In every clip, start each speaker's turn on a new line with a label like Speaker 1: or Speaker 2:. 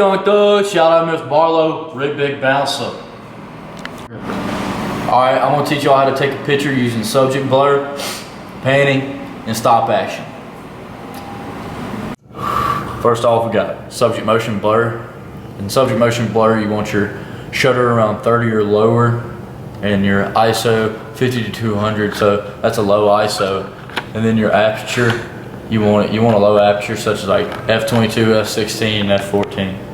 Speaker 1: Young Thug, shout out Miss Barlow, Rig Big Bouncer. Alright, I'm going to teach y'all how to take a picture using subject blur, panning, and stop action. First off, we got subject motion blur. In subject motion blur, you want your shutter around 30 or lower, and your ISO 50 to 200, so that's a low ISO. And then your aperture, you want a low aperture, such as like f22, f16, f14.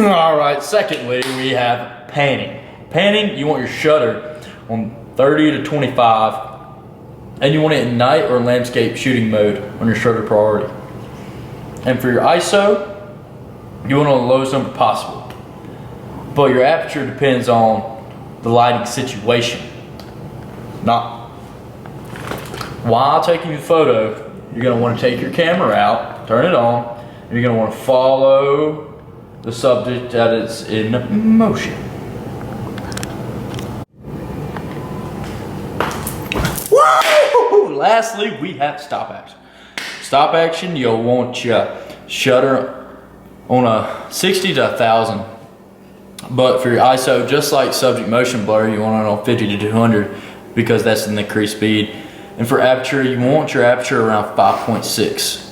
Speaker 1: All right. Secondly, we have panning. Panning, you want your shutter on 30 to 25. And you want it in night or landscape shooting mode on your shutter priority. And for your ISO, you want it on the lowest number possible. But your aperture depends on the lighting situation. Not while taking the photo, you're going to want to take your camera out, turn it on, and you're going to want to follow the subject that is in motion. Lastly, we have stop action. Stop action, you'll want your shutter on a 60 to 1000. But for your ISO, just like subject motion blur, you want it on 50 to 200 because that's an increased speed. And for aperture, you want your aperture around 5.6.